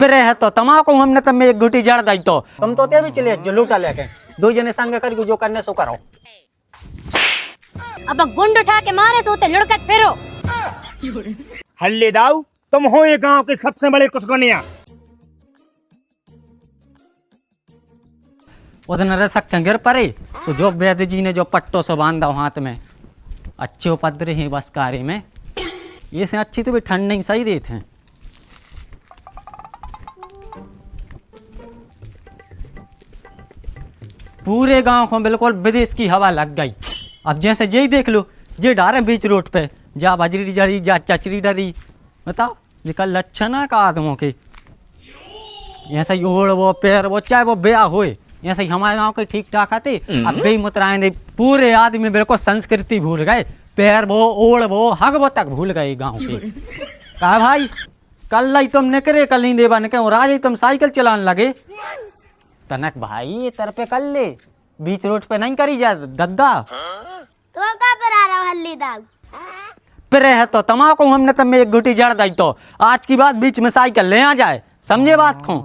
फिर है तो तमाकू हमने तब में एक घुटी जड़ दी तो तुम तो ते भी चले जो लूटा लेके दो जने संग करके जो करने सो करो। अब गुंड उठा के मारे तो लुढ़कत फिरो। हल्ले दाऊ, तुम हो ये गांव के सबसे बड़े कुसगनिया। उधर रसक गिर पड़े तो जो वैद्य जी ने जो पट्टो से बांधा हाथ में अच्छे उपद्र ही बस कार्य में ये से अच्छी तो भी ठंड नहीं सही रही थे। पूरे गांव को बिल्कुल विदेश की हवा लग गई। अब जैसे यही देख लो जे डारे बीच रोड पे जा बजरी जड़ी जा चचरी डरी बताओ निकल लक्षण है का आदमों के ऐसा ही ओढ़ वो पैर वो चाहे वो ब्याह होए ऐसे ही हमारे गांव के ठीक ठाक आते। अब गई मुतराए दे पूरे आदमी बिल्कुल संस्कृति भूल गए पैर वो ओढ़ वो हग वो तक भूल गए गांव के। कहा भाई कल लाई तुम निकरे कल नहीं देवा निकले और आज तुम साइकिल चलाने लगे तनक भाई ये तर पे कर ले बीच रोड पे नहीं करी जा गद्दा। तुम कहाँ पर आ रहा हो हल्ली दाऊ? फिर है तो तमाकू हमने तब में एक घुटी जड़ दी तो आज की बात बीच में साइकिल ले आ जाए समझे बात को।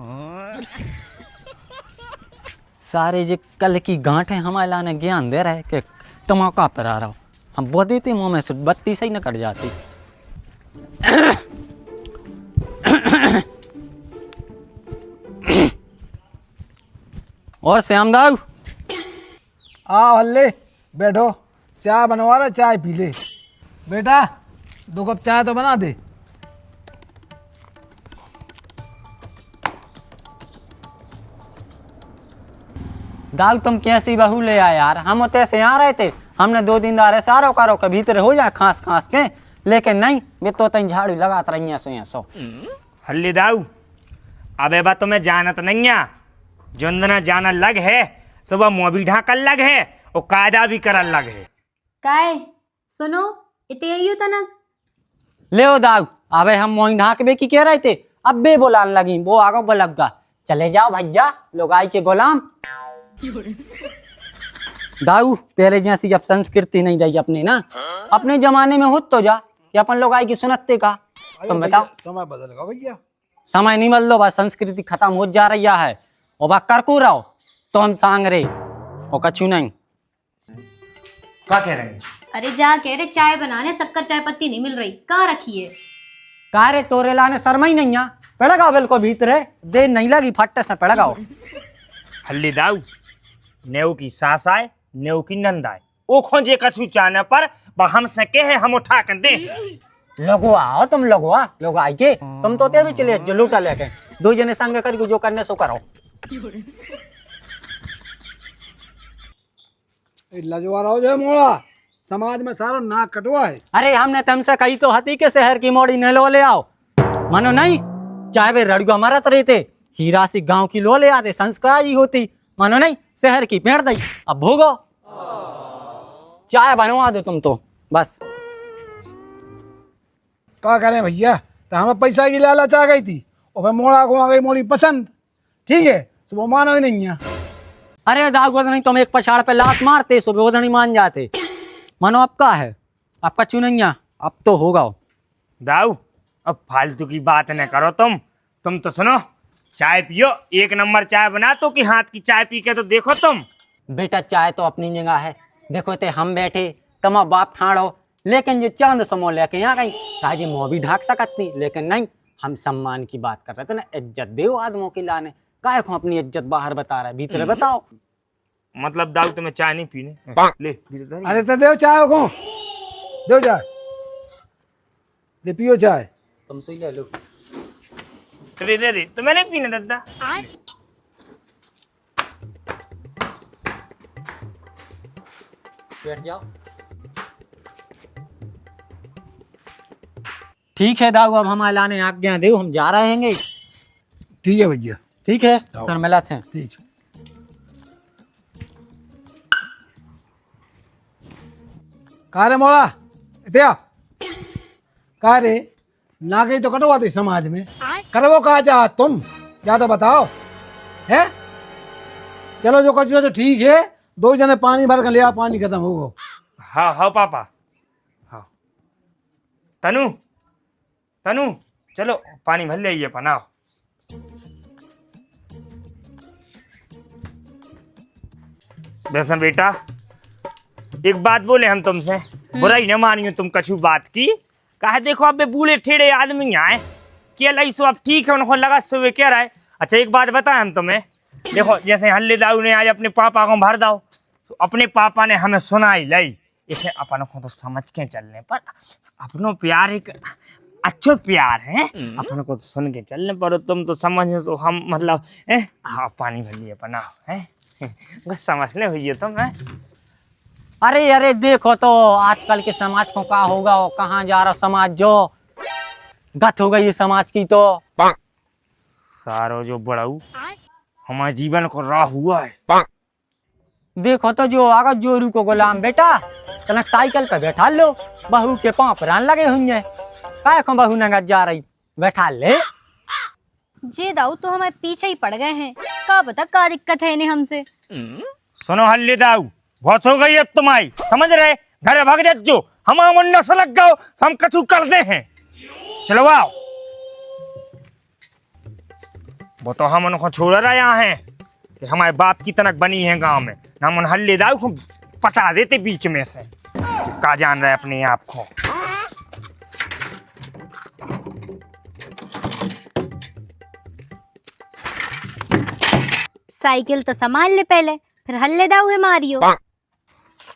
सारे जो कल की गांठ है हमारे लाने ज्ञान दे रहे कि तमाका पर आ रहा हो हम बोल देते मुंह में से बत्ती सही न कट जाती। और श्याम दाऊ आओ हल्ले बैठो चाय बनवा रहा चाय पी ले बेटा 2 कप चाय तो बना दे। दाऊ तुम कैसी बहू ले आए यार हम होते से आ रहे थे हमने 2 दिन दारे सारो कारो के भीतर हो जाए खास खास के लेकिन नहीं वे तो तई झाड़ू लगात रही सो। हल्ले दाऊ, अबे बा तुम्हें जानत नहीं है जोंदना जाना लग है सुबह मुँह भी ढाकल लग है और कायदा भी करल लग है। काय सुनो इते आइयो तनक ले ओ दाऊ अबे हम मोइन ढाकबे की कह रहे थे अब बे बोलान लगी वो आगो बोलगा चले जाओ भैया लोग आई के गुलाम। दाऊ पहले जैसी अब संस्कृति नहीं रही अपने ना अपने जमाने में हो तो जा कि अपन लोग आई की सुनते का तुम बताओ। समय बदल गया भैया समय नहीं बदलो बस संस्कृति खत्म हो जा रही है और बा कर को रहो तो हम सांग रे और कछु नहीं। क्या कह रहे हैं? अरे जा कह रहे चाय बनाने शक्कर चाय पत्ती नहीं मिल रही कहाँ रखी है? का रे तोरे लाने शर्मा ही नहीं आ पड़ेगा बिल्कुल भीतर दे नहीं लगी फट्टे से पड़ेगा। हल्ले दाऊ, नेव की सास आए नेव की नंद आए ओ खोजे कछु चाने पर हम सके है हम उठा कर दे। लगवा आओ तुम लगवा लोग आई के तुम तो ते भी चले जो लूटा लेके 2 जने संग करके जो करने सो करो। लजवा रहो जो मोड़ा समाज में सारा नाक कटवा है। अरे हमने तुमसे कही तो हती के शहर की मोड़ी न लो ले आओ मानो नहीं चाहे वे रड़ुआ मरत रहे थे हीरा सी गांव की लो ले आते संस्कार ही होती मानो नहीं शहर की पेड़ दई अब भोगो चाय बनवा दो तुम तो बस। क्या करें भैया तो हमें पैसा की लालच आ गई थी और फिर मोड़ा को आ गई मोड़ी पसंद ठीक है सुबह मानो ही नहीं है। अरे दाऊ नहीं तुम एक पछाड़ पे लात मारते सुबह उधर नहीं मान जाते मानो अब का है आपका चुनैया अब तो होगा। दाऊ अब फालतू की बात न करो तुम तो सुनो चाय पियो 1 नंबर चाय बना तो कि हाथ की चाय पी के तो देखो तुम। बेटा चाय तो अपनी जगह है देखो ते हम बैठे तमा बाप ठाड़ो लेकिन जो चांद समो लेके यहाँ गई ताजी मुँह भी ढाक सकती लेकिन नहीं हम सम्मान की बात कर रहे थे ना इज्जत दो आदमों की लाने काय को अपनी इज्जत बाहर बता रहा है भीतर बताओ। मतलब दाऊ तुम्हें चाय नहीं पीने ले अरे तो दो चाय को दो चाय ले पियो चाय तुम सही ले लो दे तुम्हें नहीं पीने दादा। बैठ जाओ। ठीक है दाऊ अब हमारे लाने आज्ञा दो हम जा रहे हैं। ठीक है भैया ठीक है फिर मिलाते हैं। ठीक कहा रे मोड़ा इत्या कहा रे ना गई तो कटवाती समाज में करवो कहा चाह तुम या तो बताओ है। चलो जो कुछ तो ठीक है 2 जने पानी भर कर ले आओ पानी खत्म हो गो। हाँ हाँ पापा हाँ तनु चलो पानी भर ले आइए पनाओ। वैसे बेटा एक बात बोले हम तुमसे, बुराई न मानियो तुम कछु बात की। कहा देखो अब बूढ़े ठेड़े आदमी आए क्या लाई सो अब ठीक है, उनको लगा सुबह क्या रहा है। अच्छा एक बात बताएं हम तुम्हें, देखो जैसे हल्ले दाऊ ने आज अपने पापा को भर दाओ, तो अपने पापा ने हमें सुनाई लाई, इसे अपन को तो समझ के चलने पर अपनो प्यार एक अच्छो प्यार है, अपन को तो सुन के चलने पर तुम तो समझ तो हम मतलब हाँ पानी भर लिए अपना है बस समझने हुई तुम है। अरे अरे देखो तो आजकल के समाज को क्या होगा, वो कहाँ जा रहा समाज, जो गत हो गई ये समाज की तो। सारो जो बड़ाऊ हमारे जीवन को राह हुआ है। देखो तो जो आगा जोरू को गुलाम बेटा कनक साइकिल पे बैठा लो, बहू के पांव प्राण लगे हुए, काय को बहू नगद जा रही, बैठा ले। जे दाऊ तो हमारे पीछे ही पड़ गए हैं, का बता का दिक्कत है इन्हें हमसे। सुनो हल्ले दाऊ बहुत हो गई अब तुम्हारी, समझ रहे, घर भाग जा जो हम मुन्ना से लग गओ, हम कछु कर दे हैं, चलो आओ। वो तो हम उनको छोड़ रहे हैं कि हमारे बाप की तनक बनी है गांव में, हम उन हल्ले दाऊ को पटा देते बीच में से, का जान रहे अपने आप को। साइकिल तो संभाल ले पहले, फिर हल्ले दाऊ है मारियो।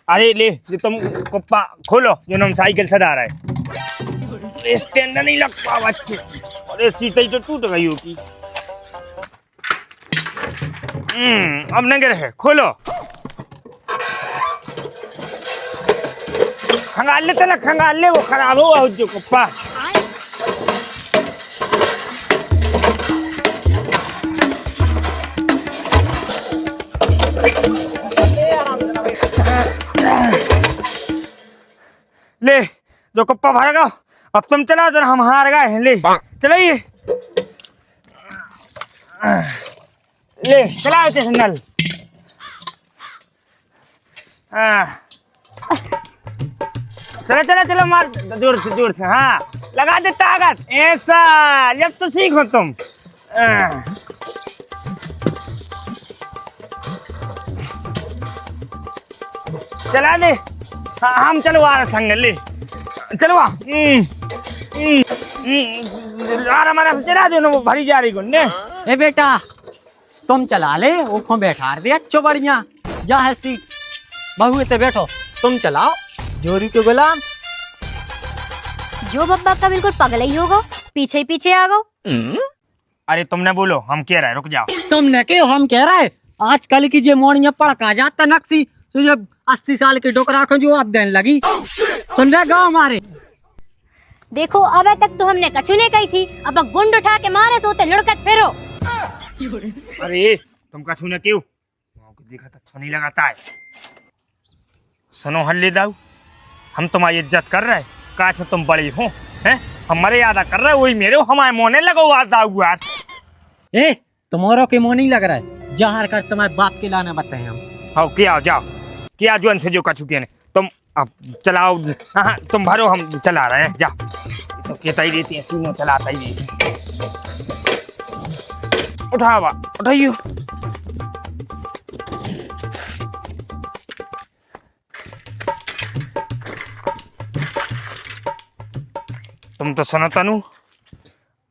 अरे ले ये तुम कुप्पा खोलो जो हम साइकिल सदा रहे, स्टैंड नहीं लग पावा अच्छे से, अरे सीट ही तो टूट गई होगी। अब नगर है, खोलो खंगाल ले तलक, खंगाल ले, वो खराब हुआ जो कुप्पा। ले जो कप्पा भर गया, अब तुम चला जरा, हम हार गए हैं, ले चलाइए, ले चलाओ नल। चलो चलो चलो मार जोर से हाँ लगा दे ताकत, ऐसा जब तो सीखो तुम। चला दे, हाँ हम चलो आ रहे संग, ले चलो आराम आराम से चला दो ना, वो भरी जा रही गुन्ने। ए बेटा तुम चला ले, वो बैठा दे अच्छो बढ़िया, जा है सीट, बहू ते बैठो, तुम चलाओ जोरू के गुलाम। जो बब्बा का बिल्कुल पगला ही होगा, पीछे ही पीछे आ गो। अरे तुमने बोलो, हम कह रहे, रुक जाओ। तुमने के हम कह रहे, आजकल की जे मोड़ियां पड़का जाता नक्सी, तो जब 80 साल के डोकरा को जो अब देने लगी, सुन रहे गाँव हमारे। देखो अबे तक तो हमने कछु नहीं कही थी, अब गुंड उठा के मारे सोते लुढ़कत फिरो। अरे तुम कछु न क्यों देखा तो अच्छा नहीं लगाता है। सुनो हल्ले दाऊ, हम तुम्हारी इज्जत कर रहे, काश तुम बड़ी हो हैं, हमारे यादा कर रहे, वही मेरे हमारे मोने लगो दाऊ यार। ए तुम्हारो के मोह नहीं लग रहा है, जहर कर तुम्हारे बाप के लाना बताए हम। हाँ क्या जाओ क्या जो से जो कछु के तुम अब चलाओ, हाँ तुम भरो, हम चला रहे हैं, जाओ तो कहता ही देती है, सीनो चलाता ही देती। उठावा उठाइयो, तुम तो सुनो तनु,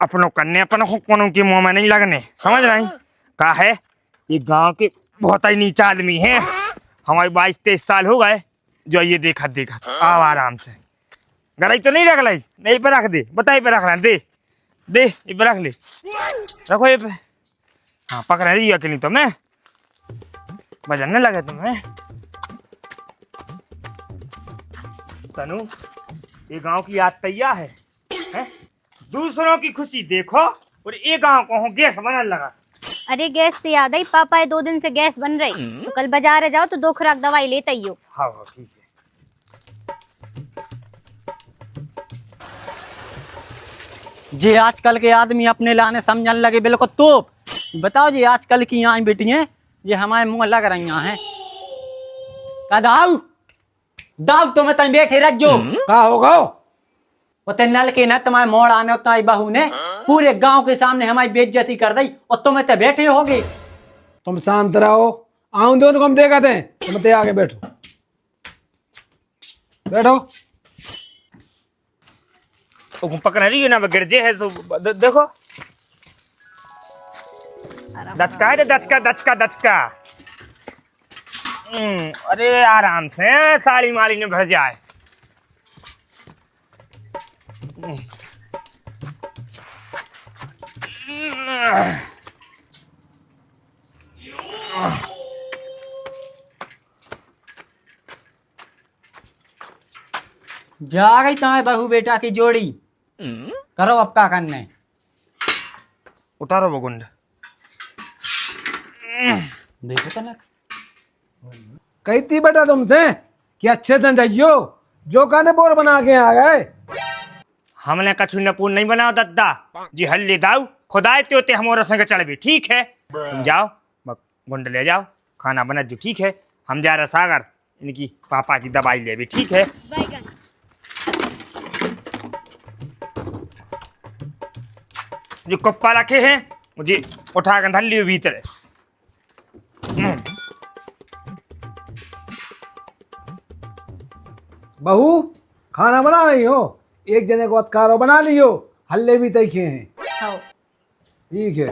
अपनों कन्या अपन कोनो के मुंह में नहीं लगने, समझ रहे का है, ये गांव के बहुत ही नीचा आदमी है, हमारे 22-23 साल हो गए जो ये देखा आओ आराम से, गलाई तो नहीं रख लाई, नहीं पे रख दे, बताई पे रख ला, दे दे ये पे रख ले, रखो ये पे, हाँ पकड़ रही है अकेली तो मैं बजने लगे तुम्हें। तनु ये गांव की याद तैयार है? दूसरों की खुशी देखो और ये गांव को गैस बनने लगा। अरे गैस से याद आई, पापा ये 2 दिन से गैस बन रही, तो कल बाजार जाओ तो 2 खुराक दवाई लेते ही हो। हाँ ठीक है। जे आजकल के आदमी अपने लाने समझने लगे बिल्कुल, तो बताओ जी आजकल की यहाँ बेटियां ये हमारे मुंह लग रही हैं, का दाऊ दाऊ तुम्हें तुम बैठे रख जो का होगा उते नल के न तुम्हारे मोड़ आने तुम्हारी बहू ने पूरे गांव के सामने हमारी बेइज्जती कर दी, और तुम्हें तो बैठे होगे। तुम शांत रहो, आऊं दोनों को हम देखा थे तुम ते आगे बैठो बैठो। वो पकड़ रही है ना गिर जे है तो देखो दचका है दचका दचका दचका। अरे आराम से साड़ी मारी ने भर जाए। जा गई तुम्हारे बहू बेटा की जोड़ी। करो अब का करना है। उतारो वो गुंड। देखो तनक कही थी बेटा तुमसे कि अच्छे से जाइयो जो काने बोर बना के आ गए। हमने कछु नपूर नहीं बनाओ दद्दा जी हल्ली दाऊ खुदाए ते होते हमारे संग चढ़ भी ठीक है। तुम जाओ गुंड ले जाओ खाना बना जो ठीक है। हम जा रहे सागर इनकी पापा की दवाई ले भी ठीक है। जो कप्पा रखे हैं मुझे उठा कर धर लियो भीतर। बहू खाना बना रही हो एक जने को अतकारो बना लियो हल्ले भी तीखे हैं। ठीक है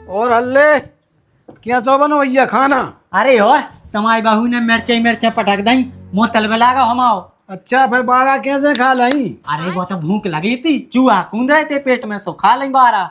और हल्ले क्या चौबन भैया खाना। अरे और तुम्हारी बहू ने मिर्चे मिर्चे पटक दी मुँह तल में लागा हमाओ। अच्छा फिर 12 कैसे खा लाई। अरे वो तो भूख लगी थी चूहा कूद रहे थे पेट में सो खा लें 12।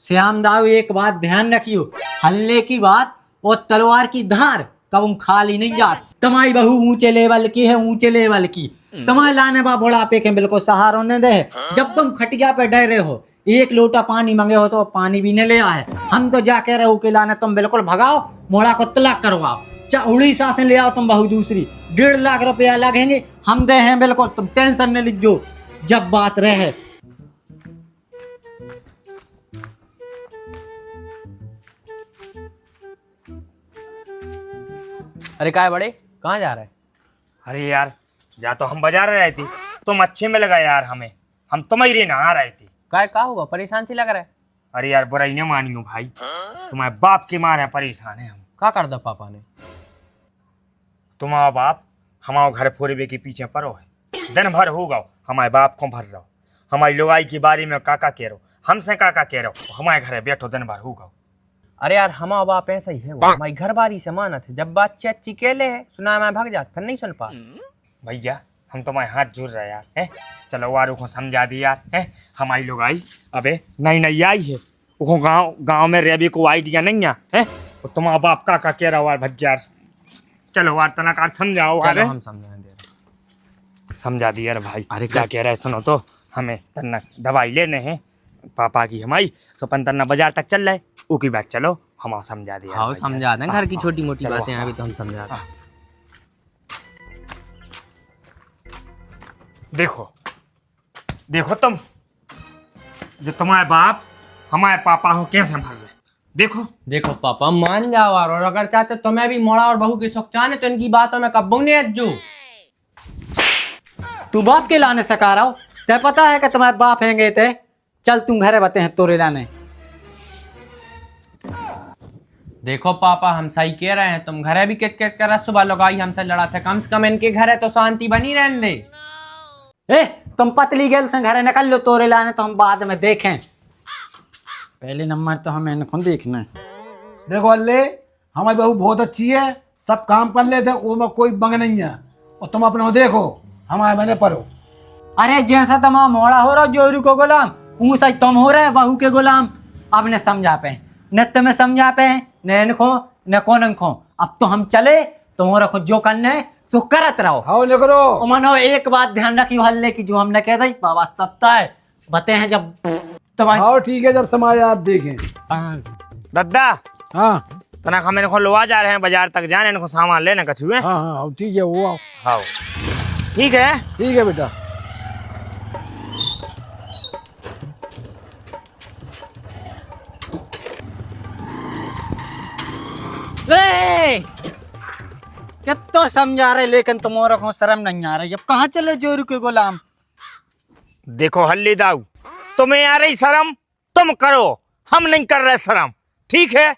श्याम दाऊ एक बात ध्यान रखियो हल्ले की बात और तलवार की धार कब खाली नहीं जात। तुम्हारी बहू ऊंचे लेवल की है ऊंचे लेवल की। तुम्हारे लाने बा बुढ़ापे के बिल्कुल सहारा ने दे। जब तुम खटिया पे डरे हो एक लोटा पानी मांगे हो तो पानी भी नहीं ले आए। हम तो जाके रहो के लाने तुम बिल्कुल भगाओ मोड़ा को तलाक करवाओ। उड़ीसा से ले आओ तुम बहू दूसरी 1.5 लाख रुपया लगेंगे हम दे हैं बिल्कुल तुम टेंशन न लीजो जब बात रहे। अरे काय बड़े कहाँ जा रहे हैं? अरे यार जा तो हम बाजार रहे थे तुम अच्छे में लगा यार हमें हम तुम्हारी नहा रहे थे। काय का हुआ परेशान सी लग रहा है? अरे यार बुराई न मानियो भाई तुम्हारे बाप के मारे परेशान है हम। का कर दा पापा ने? तुम्हारा बाप हमारे घर फोड़े के पीछे पड़ो है दिन भर होगा हमारे बाप को भर रहो हमारी लुगाई के बारे में काका कह रहो हमसे काका कह रहो हमारे घर बैठो दिन भर होगा। अरे यार हमारा बाप ऐसा ही है वो हमारी घर बारी से माना थे जब बात अच्छी केले है सुना मैं भाग जाता नहीं सुन पा। भैया हम तुम्हारे हाथ जुड़ रहे यार हैं चलो वारों को समझा दी यार हैं हमारी लोग आई अबे नई नई आई है वो गांव में रेबी को आइडिया नहीं है तुम्हारा बाप काका कह रहा यार भज्जार चलो वार तनाकार समझाओ। चलो हम समझा दे समझा दी यार भाई। अरे क्या कह रहे सुनो तो हमें तन्ना दवाई लेने हैं पापा की हमारी तो तन्ना बाजार तक चल रहे उसकी बात चलो हम समझा दिया। हाँ समझा दें घर की छोटी मोटी बातें अभी तो हम समझा दें। देखो देखो तुम जो तुम्हारे बाप हमारे पापा हो कैसे भर रहे देखो देखो पापा मान जाओ और अगर चाहते तो मैं भी मोड़ा और बहू की सुखचान है तो इनकी बातों में कब्बू नहीं अज्जू। तू बाप के लाने सका रहा हो ते पता है कि तुम्हारे बाप हैंगे थे चल तुम घरे बते हैं तोरे लाने। देखो पापा हम सही कह रहे हैं तुम घरे भी किच किच कर रहे सुबह लोग आई हमसे लड़ा थे कम से कम इनके घर है तो शांति बनी रहने दे। ए तुम पतली गेल से घरे निकल लो तोरे लाने तो हम बाद में देखें पहले नंबर तो हमें इनको देखना है। देखो अल्ले हमारी बहू बहुत अच्छी है सब काम कर लेते वो में कोई बंग नहीं है और तुम अपने को देखो हमारे मैंने पढ़ो। अरे जैसा तुम मोड़ा हो रहा जोरू को गुलाम ऊँचा तुम हो रहे बहू के गुलाम। अब ने समझा पे न तुम्हें समझा पे न इनको न कौन खो अब तो हम चले तुम्हारा खुद जो करना है सो करत रहो। हाँ निकलो मनो एक बात ध्यान रखियो हल्ले की जो हमने कह दी बाबा सत्ता है बते हैं जब तुम्हारे। हाँ ठीक है जब समाज आप देखें। दद्दा हाँ तना हम इनको लोआ जा रहे हैं बाजार तक जाने इनको सामान लेना कछु है। हाँ हाँ ठीक है वो आओ। हाँ ठीक है बेटा। क्या तो समझा रहे लेकिन तुम्हारा को शर्म नहीं आ रही अब कहाँ चले जोरू के गुलाम। देखो हल्ली दाऊ तुम्हें आ रही शर्म तुम करो हम नहीं कर रहे शर्म ठीक है?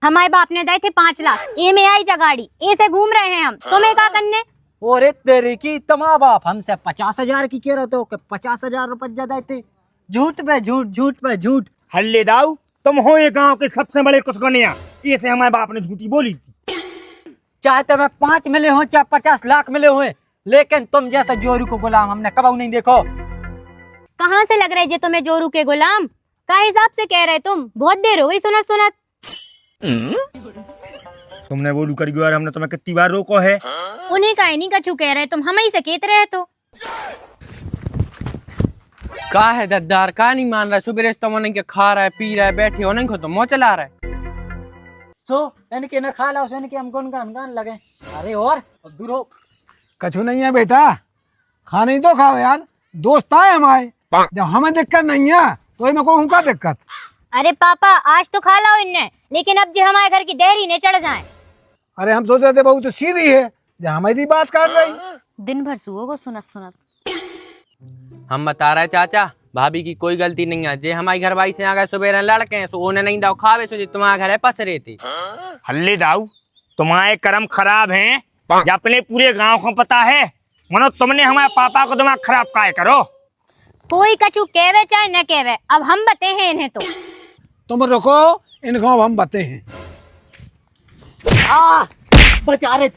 हमारे बाप ने दिए थे 5 लाख, ए में आई जा गाड़ी, ए से घूम रहे हैं हम, तुम्हें क्या करने? और तेरे की तमा बाप हमसे 50,000 की कह रहे हो कि 50,000 रुपए ज्यादा थे। झूठ पे झूठ, झूठ पे झूठ। हल्ले दाऊ, तुम हो ये गांव के सबसे बड़े कुसगनिया, इसे हमारे बाप ने झूठी बोली थी। चाहे तुम्हें 5 मिले हो चाहे 50 लाख मिले हुए, लेकिन तुम जैसा जोरू को गुलाम हमने कभी नहीं देखो। कहाँ से लग रहे जे तुम्हें जोरू के गुलाम? का हिसाब से कह रहे तुम? बहुत देर हो गई सुनत सुनत। तुमने बोलू कर गयो, हमने तुम्हें कितनी बार रोको है? उन्हें का नहीं कछु कह रहे तुम, हम ही से कहते रहे तो। का है दद्दार, का नहीं मान रहा? सुबह तो मन के खा रहा है, पी रहा है, बैठे हो नहीं को तो मुँह चला रहा है। सो इनके न खा ला इनके हम गान लगे। अरे और दूर हो। कछु नहीं है बेटा, खाने ही तो खाओ यार, दोस्त आए हमारे। जब हमें दिक्कत नहीं है तो इनमें को उनका दिक्कत। अरे पापा आज तो खा लो इनने, लेकिन अब जो हमारे घर की देरी ने चढ़ जाए। अरे हम सोच रहे थे बहू तो सीधी है, जब हमारी बात कर रही। दिन भर सुओ को सुनत सुनत। हम बता रहे चाचा, भाभी की कोई गलती नहीं है। जे हमारी घर वाई से आ गए सुबह लड़के हैं, सो उन्हें नहीं दाओ खावे, सो तुम्हारे घर है पस रहे थे। हल्ले दाऊ, तुम्हारे कर्म खराब हैं, जो अपने पूरे गांव को पता है। मनो तुमने हमारे पापा को दिमाग खराब काहे करो? कोई कछु कहवे चाहे न कहवे, अब हम बते हैं इन्हें तो। तुम रुको, इनको अब हम बते हैं। बचा रहे